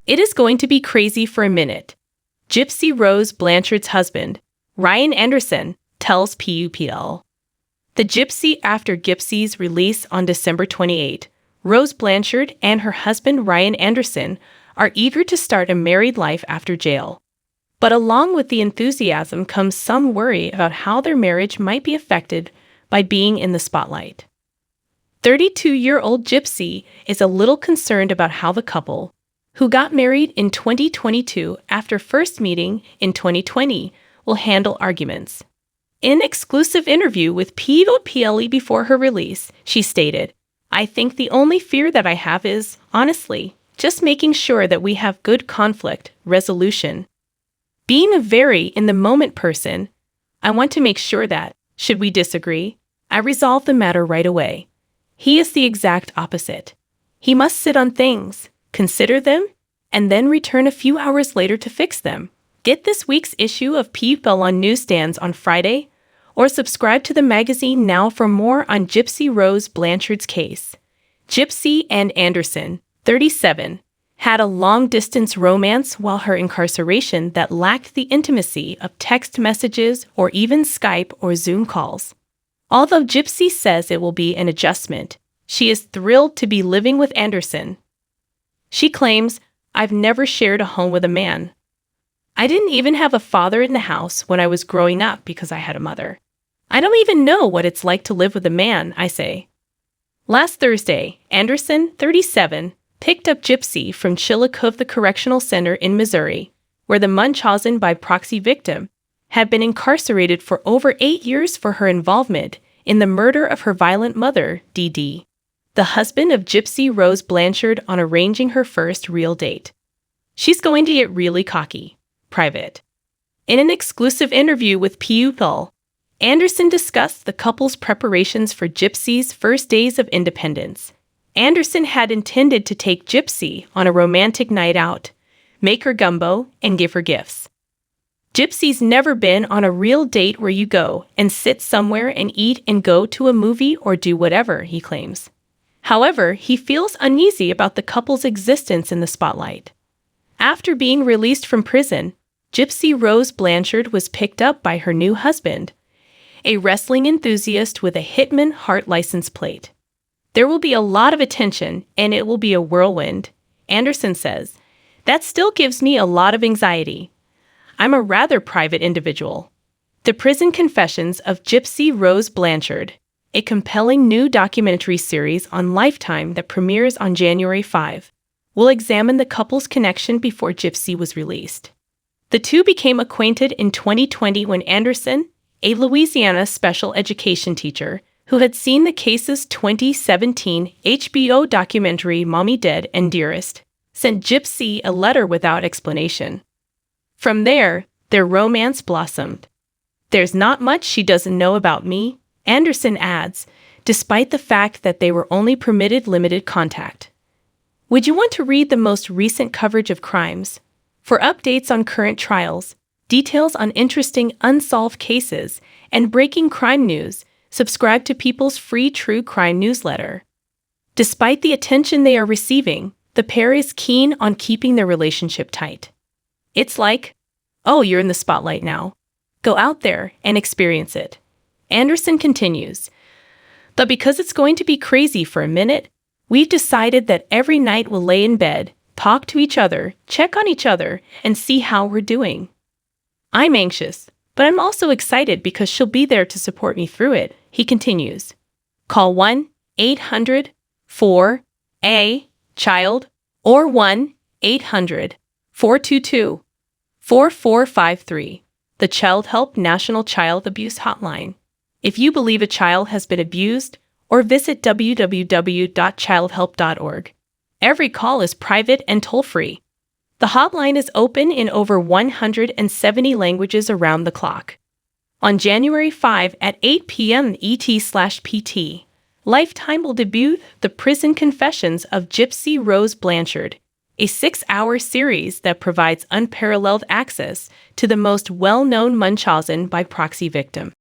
It is going to be crazy for a minute. Gypsy Rose Blanchard's husband, Ryan Anderson, tells PUPL. The Gypsy after Gypsy's release on December 28, Rose Blanchard and her husband Ryan Anderson are eager to start a married life after jail. But along with the enthusiasm comes some worry about how their marriage might be affected by being in the spotlight. 32-year-old Gypsy is a little concerned about how the couple, who got married in 2022 after first meeting in 2020, will handle arguments. In an exclusive interview with PUPL before her release, she stated, "I think the only fear that I have is, honestly, just making sure that we have good conflict resolution. Being a very in-the-moment person, I want to make sure that, should we disagree, I resolve the matter right away. He is the exact opposite. He must sit on things, consider them, and then return a few hours later to fix them." Get this week's issue of PUPL on newsstands on Friday, or subscribe to the magazine now for more on Gypsy Rose Blanchard's case. Gypsy and Anderson, 37, had a long-distance romance while her incarceration that lacked the intimacy of text messages or even Skype or Zoom calls. Although Gypsy says it will be an adjustment, she is thrilled to be living with Anderson. She claims, "I've never shared a home with a man. I didn't even have a father in the house when I was growing up because I had a mother. I don't even know what it's like to live with a man, I say." Last Thursday, Anderson, 37, picked up Gypsy from Chillicothe Correctional Center in Missouri, where the Munchhausen-by-proxy victim had been incarcerated for over 8 years for her involvement in the murder of her violent mother, DD, the husband of Gypsy Rose Blanchard, on arranging her first real date. She's going to get really cocky. Private. In an exclusive interview with PUPL, Anderson discussed the couple's preparations for Gypsy's first days of independence. Anderson had intended to take Gypsy on a romantic night out, make her gumbo, and give her gifts. Gypsy's never been on a real date where you go and sit somewhere and eat and go to a movie or do whatever, he claims. However, he feels uneasy about the couple's existence in the spotlight. After being released from prison, Gypsy Rose Blanchard was picked up by her new husband, a wrestling enthusiast with a Hitman Heart license plate. "There will be a lot of attention, and it will be a whirlwind," Anderson says. "That still gives me a lot of anxiety. I'm a rather private individual." The Prison Confessions of Gypsy Rose Blanchard, a compelling new documentary series on Lifetime that premieres on January 5, will examine the couple's connection before Gypsy was released. The two became acquainted in 2020 when Anderson, a Louisiana special education teacher who had seen the case's 2017 HBO documentary Mommy Dead and Dearest, sent Gypsy a letter without explanation. From there, their romance blossomed. "There's not much she doesn't know about me," Anderson adds, despite the fact that they were only permitted limited contact. Would you want to read the most recent coverage of crimes? For updates on current trials, details on interesting unsolved cases, and breaking crime news, subscribe to People's free true crime newsletter. Despite the attention they are receiving, the pair is keen on keeping their relationship tight. It's like, "Oh, you're in the spotlight now. Go out there and experience it." Anderson continues, "But because it's going to be crazy for a minute, we've decided that every night we'll lay in bed, talk to each other, check on each other, and see how we're doing. I'm anxious, but I'm also excited because she'll be there to support me through it," he continues. Call 1-800-4-A-CHILD or 1-800-422-4453, the Child Help National Child Abuse Hotline. If you believe a child has been abused, or visit www.childhelp.org. Every call is private and toll-free. The hotline is open in over 170 languages around the clock. On January 5 at 8 p.m. ET/PT, Lifetime will debut The Prison Confessions of Gypsy Rose Blanchard, a 6-hour series that provides unparalleled access to the most well-known Munchausen-by-proxy victim.